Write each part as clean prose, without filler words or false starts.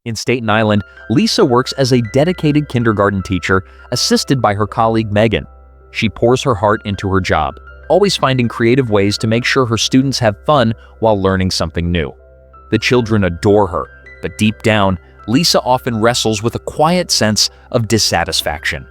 In Staten Island, Lisa works as a dedicated kindergarten teacher, assisted by her colleague Megan. She pours her heart into her job, always finding creative ways to make sure her students have fun while learning something new. The children adore her, but deep down, Lisa often wrestles with a quiet sense of dissatisfaction.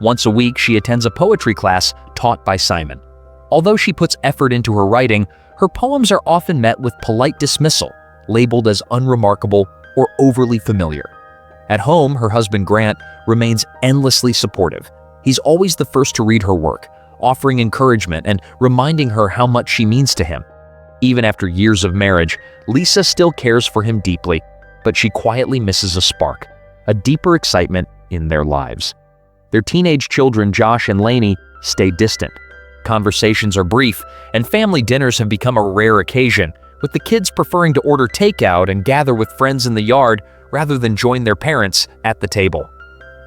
Once a week, she attends a poetry class taught by Simon. Although she puts effort into her writing, her poems are often met with polite dismissal, labeled as unremarkable or overly familiar. At home, her husband Grant remains endlessly supportive. He's always the first to read her work, offering encouragement and reminding her how much she means to him. Even after years of marriage, Lisa still cares for him deeply, but she quietly misses a spark, a deeper excitement in their lives. Their teenage children, Josh and Lainey, stay distant. Conversations are brief, and family dinners have become a rare occasion, with the kids preferring to order takeout and gather with friends in the yard rather than join their parents at the table.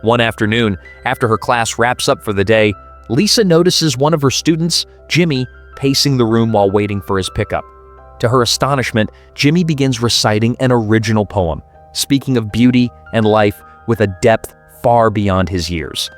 One afternoon, after her class wraps up for the day, Lisa notices one of her students, Jimmy, pacing the room while waiting for his pickup. To her astonishment, Jimmy begins reciting an original poem, speaking of beauty and life with a depth far beyond his years.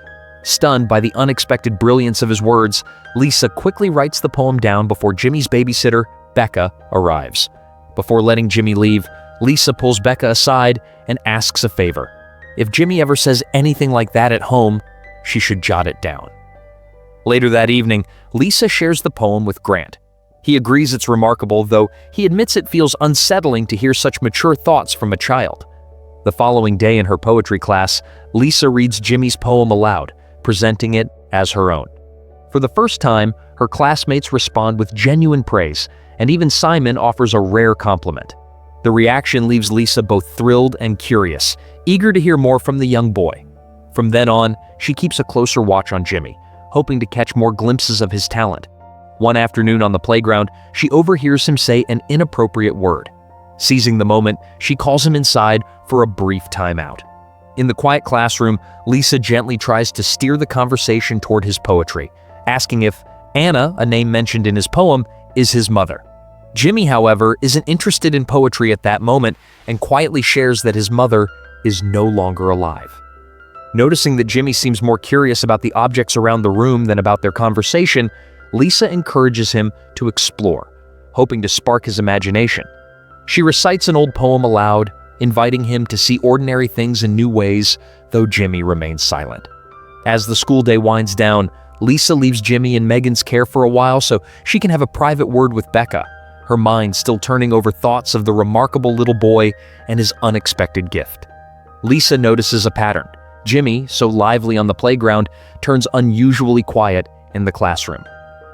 Stunned by the unexpected brilliance of his words, Lisa quickly writes the poem down before Jimmy's babysitter, Becca, arrives. Before letting Jimmy leave, Lisa pulls Becca aside and asks a favor. If Jimmy ever says anything like that at home, she should jot it down. Later that evening, Lisa shares the poem with Grant. He agrees it's remarkable, though he admits it feels unsettling to hear such mature thoughts from a child. The following day in her poetry class, Lisa reads Jimmy's poem aloud, presenting it as her own. For the first time, her classmates respond with genuine praise, and even Simon offers a rare compliment. The reaction leaves Lisa both thrilled and curious, eager to hear more from the young boy. From then on, she keeps a closer watch on Jimmy, hoping to catch more glimpses of his talent. One afternoon on the playground, she overhears him say an inappropriate word. Seizing the moment, she calls him inside for a brief timeout. In the quiet classroom, Lisa gently tries to steer the conversation toward his poetry, asking if Anna, a name mentioned in his poem, is his mother. Jimmy, however, isn't interested in poetry at that moment and quietly shares that his mother is no longer alive. Noticing that Jimmy seems more curious about the objects around the room than about their conversation, Lisa encourages him to explore, hoping to spark his imagination. She recites an old poem aloud, inviting him to see ordinary things in new ways, though Jimmy remains silent. As the school day winds down, Lisa leaves Jimmy in Megan's care for a while so she can have a private word with Becca, her mind still turning over thoughts of the remarkable little boy and his unexpected gift. Lisa notices a pattern. Jimmy, so lively on the playground, turns unusually quiet in the classroom.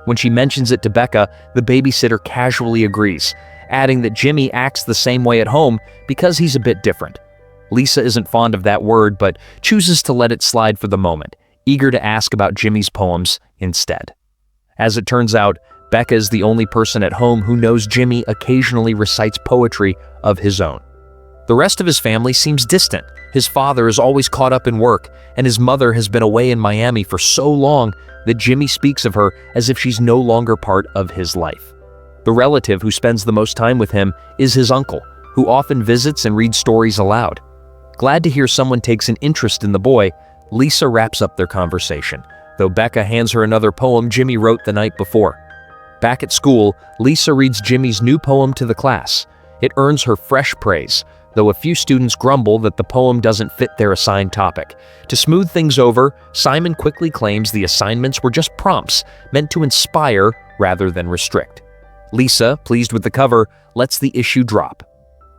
When she mentions it to Becca, the babysitter casually agrees, adding that Jimmy acts the same way at home because he's a bit different. Lisa isn't fond of that word, but chooses to let it slide for the moment, eager to ask about Jimmy's poems instead. As it turns out, Becca is the only person at home who knows Jimmy occasionally recites poetry of his own. The rest of his family seems distant. His father is always caught up in work, and his mother has been away in Miami for so long that Jimmy speaks of her as if she's no longer part of his life. The relative who spends the most time with him is his uncle, who often visits and reads stories aloud. Glad to hear someone takes an interest in the boy, Lisa wraps up their conversation, though Becca hands her another poem Jimmy wrote the night before. Back at school, Lisa reads Jimmy's new poem to the class. It earns her fresh praise, though a few students grumble that the poem doesn't fit their assigned topic. To smooth things over, Simon quickly claims the assignments were just prompts meant to inspire rather than restrict. Lisa, pleased with the cover, lets the issue drop.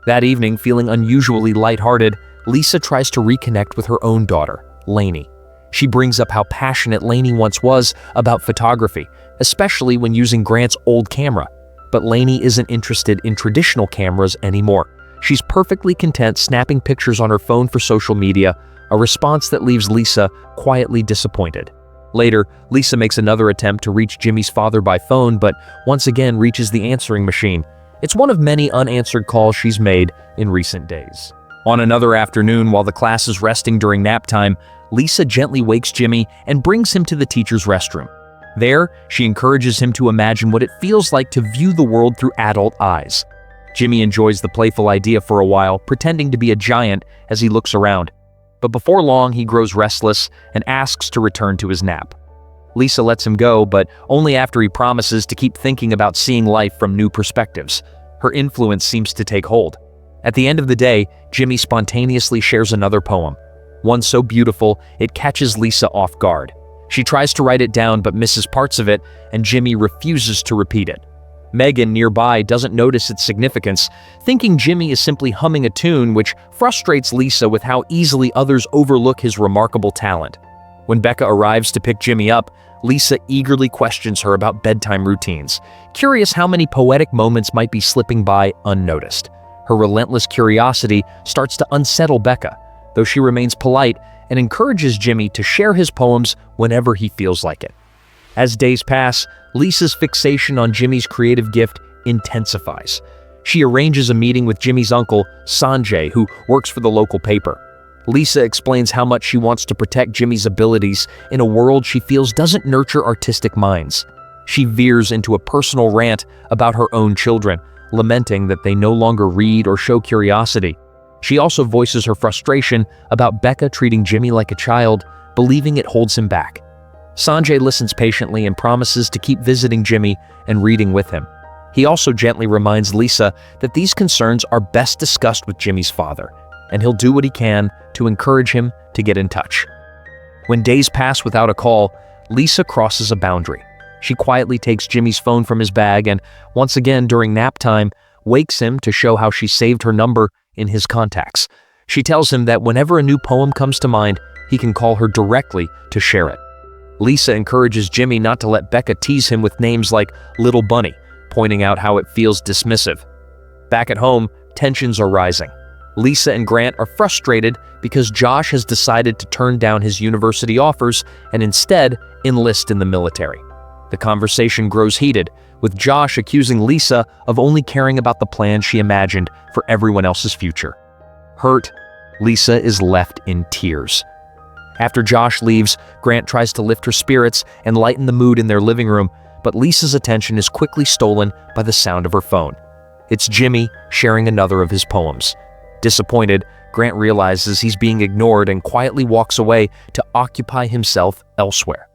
That evening, feeling unusually lighthearted, Lisa tries to reconnect with her own daughter, Lainey. She brings up how passionate Lainey once was about photography, especially when using Grant's old camera. But Lainey isn't interested in traditional cameras anymore. She's perfectly content snapping pictures on her phone for social media, a response that leaves Lisa quietly disappointed. Later, Lisa makes another attempt to reach Jimmy's father by phone, but once again reaches the answering machine. It's one of many unanswered calls she's made in recent days. On another afternoon, while the class is resting during nap time, Lisa gently wakes Jimmy and brings him to the teacher's restroom. There, she encourages him to imagine what it feels like to view the world through adult eyes. Jimmy enjoys the playful idea for a while, pretending to be a giant as he looks around. But before long, he grows restless and asks to return to his nap. Lisa lets him go, but only after he promises to keep thinking about seeing life from new perspectives. Her influence seems to take hold. At the end of the day, Jimmy spontaneously shares another poem, one so beautiful it catches Lisa off guard. She tries to write it down but misses parts of it, and Jimmy refuses to repeat it. Megan, nearby, doesn't notice its significance, thinking Jimmy is simply humming a tune, which frustrates Lisa with how easily others overlook his remarkable talent. When Becca arrives to pick Jimmy up, Lisa eagerly questions her about bedtime routines, curious how many poetic moments might be slipping by unnoticed. Her relentless curiosity starts to unsettle Becca, though she remains polite and encourages Jimmy to share his poems whenever he feels like it. As days pass, Lisa's fixation on Jimmy's creative gift intensifies. She arranges a meeting with Jimmy's uncle, Sanjay, who works for the local paper. Lisa explains how much she wants to protect Jimmy's abilities in a world she feels doesn't nurture artistic minds. She veers into a personal rant about her own children, lamenting that they no longer read or show curiosity. She also voices her frustration about Becca treating Jimmy like a child, believing it holds him back. Sanjay listens patiently and promises to keep visiting Jimmy and reading with him. He also gently reminds Lisa that these concerns are best discussed with Jimmy's father, and he'll do what he can to encourage him to get in touch. When days pass without a call, Lisa crosses a boundary. She quietly takes Jimmy's phone from his bag and, once again during nap time, wakes him to show how she saved her number in his contacts. She tells him that whenever a new poem comes to mind, he can call her directly to share it. Lisa encourages Jimmy not to let Becca tease him with names like Little Bunny, pointing out how it feels dismissive. Back at home, tensions are rising. Lisa and Grant are frustrated because Josh has decided to turn down his university offers and instead enlist in the military. The conversation grows heated, with Josh accusing Lisa of only caring about the plan she imagined for everyone else's future. Hurt, Lisa is left in tears. After Josh leaves, Grant tries to lift her spirits and lighten the mood in their living room, but Lisa's attention is quickly stolen by the sound of her phone. It's Jimmy sharing another of his poems. Disappointed, Grant realizes he's being ignored and quietly walks away to occupy himself elsewhere.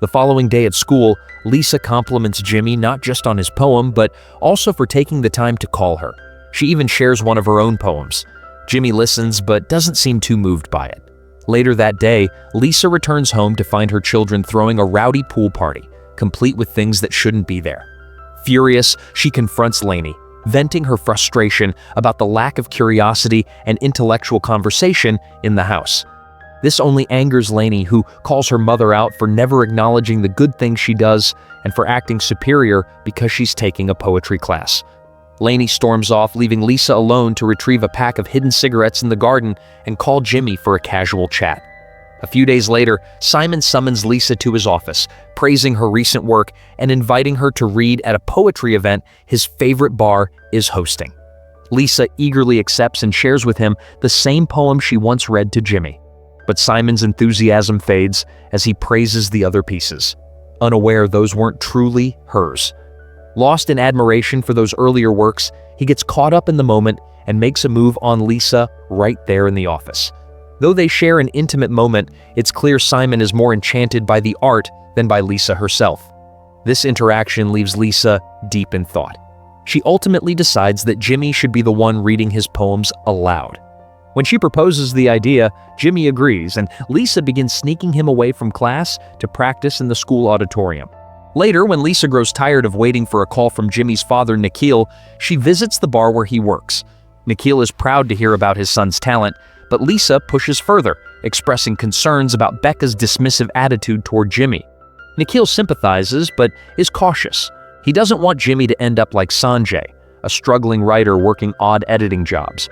The following day at school, Lisa compliments Jimmy not just on his poem, but also for taking the time to call her. She even shares one of her own poems. Jimmy listens but doesn't seem too moved by it. Later that day, Lisa returns home to find her children throwing a rowdy pool party, complete with things that shouldn't be there. Furious, she confronts Lainey, venting her frustration about the lack of curiosity and intellectual conversation in the house. This only angers Lainey, who calls her mother out for never acknowledging the good things she does and for acting superior because she's taking a poetry class. Lainey storms off, leaving Lisa alone to retrieve a pack of hidden cigarettes in the garden and call Jimmy for a casual chat. A few days later, Simon summons Lisa to his office, praising her recent work and inviting her to read at a poetry event his favorite bar is hosting. Lisa eagerly accepts and shares with him the same poem she once read to Jimmy. But Simon's enthusiasm fades as he praises the other pieces, unaware those weren't truly hers. Lost in admiration for those earlier works, he gets caught up in the moment and makes a move on Lisa right there in the office. Though they share an intimate moment, it's clear Simon is more enchanted by the art than by Lisa herself. This interaction leaves Lisa deep in thought. She ultimately decides that Jimmy should be the one reading his poems aloud. When she proposes the idea, Jimmy agrees, and Lisa begins sneaking him away from class to practice in the school auditorium. Later, when Lisa grows tired of waiting for a call from Jimmy's father, Nikhil, she visits the bar where he works. Nikhil is proud to hear about his son's talent, but Lisa pushes further, expressing concerns about Becca's dismissive attitude toward Jimmy. Nikhil sympathizes, but is cautious. He doesn't want Jimmy to end up like Sanjay, a struggling writer working odd editing jobs.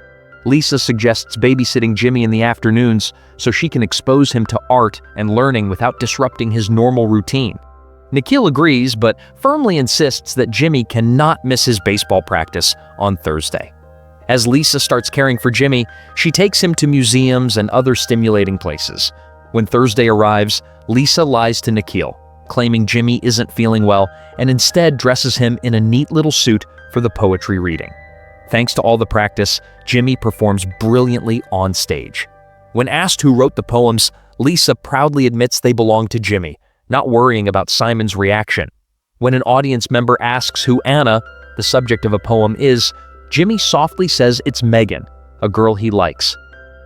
Lisa suggests babysitting Jimmy in the afternoons so she can expose him to art and learning without disrupting his normal routine. Nikhil agrees, but firmly insists that Jimmy cannot miss his baseball practice on Thursday. As Lisa starts caring for Jimmy, she takes him to museums and other stimulating places. When Thursday arrives, Lisa lies to Nikhil, claiming Jimmy isn't feeling well, and instead dresses him in a neat little suit for the poetry reading. Thanks to all the practice, Jimmy performs brilliantly on stage. When asked who wrote the poems, Lisa proudly admits they belong to Jimmy, not worrying about Simon's reaction. When an audience member asks who Anna, the subject of a poem, is, Jimmy softly says it's Megan, a girl he likes.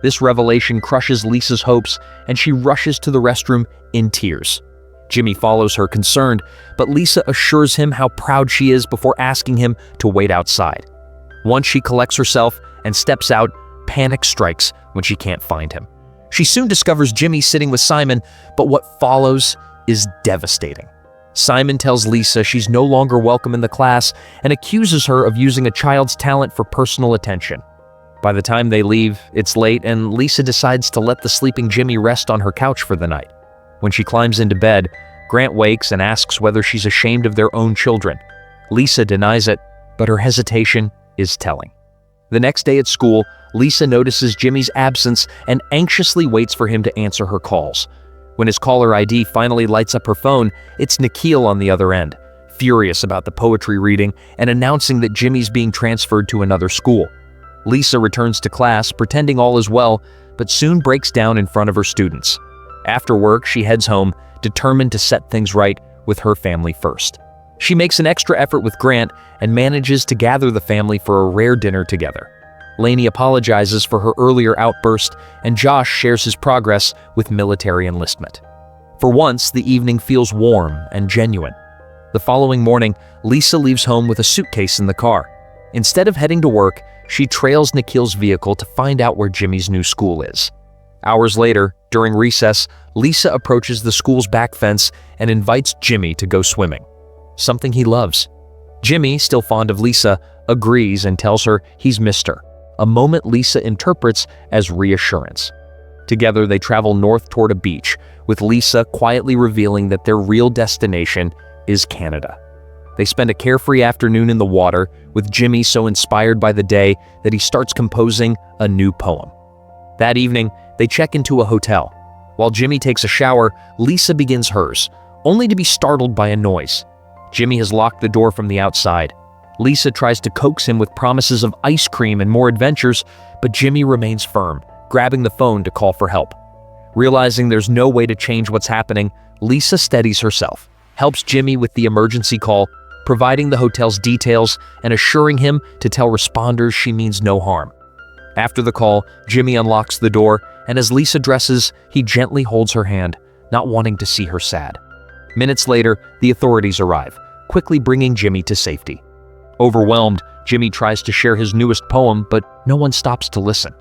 This revelation crushes Lisa's hopes, and she rushes to the restroom in tears. Jimmy follows her concerned, but Lisa assures him how proud she is before asking him to wait outside. Once she collects herself and steps out, panic strikes when she can't find him. She soon discovers Jimmy sitting with Simon, but what follows is devastating. Simon tells Lisa she's no longer welcome in the class and accuses her of using a child's talent for personal attention. By the time they leave, it's late and Lisa decides to let the sleeping Jimmy rest on her couch for the night. When she climbs into bed, Grant wakes and asks whether she's ashamed of their own children. Lisa denies it, but her hesitation is telling. The next day at school, Lisa notices Jimmy's absence and anxiously waits for him to answer her calls. When his caller ID finally lights up her phone, it's Nikhil on the other end, furious about the poetry reading and announcing that Jimmy's being transferred to another school. Lisa returns to class, pretending all is well, but soon breaks down in front of her students. After work, she heads home, determined to set things right with her family first. She makes an extra effort with Grant and manages to gather the family for a rare dinner together. Lainey apologizes for her earlier outburst, and Josh shares his progress with military enlistment. For once, the evening feels warm and genuine. The following morning, Lisa leaves home with a suitcase in the car. Instead of heading to work, she trails Nikhil's vehicle to find out where Jimmy's new school is. Hours later, during recess, Lisa approaches the school's back fence and invites Jimmy to go swimming, something he loves. Jimmy, still fond of Lisa, agrees and tells her he's missed her, a moment Lisa interprets as reassurance. Together, they travel north toward a beach, with Lisa quietly revealing that their real destination is Canada. They spend a carefree afternoon in the water, with Jimmy so inspired by the day that he starts composing a new poem. That evening, they check into a hotel. While Jimmy takes a shower, Lisa begins hers, only to be startled by a noise. Jimmy has locked the door from the outside. Lisa tries to coax him with promises of ice cream and more adventures, but Jimmy remains firm, grabbing the phone to call for help. Realizing there's no way to change what's happening, Lisa steadies herself, helps Jimmy with the emergency call, providing the hotel's details and assuring him to tell responders she means no harm. After the call, Jimmy unlocks the door, and as Lisa dresses, he gently holds her hand, not wanting to see her sad. Minutes later, the authorities arrive, quickly bringing Jimmy to safety. Overwhelmed, Jimmy tries to share his newest poem, but no one stops to listen.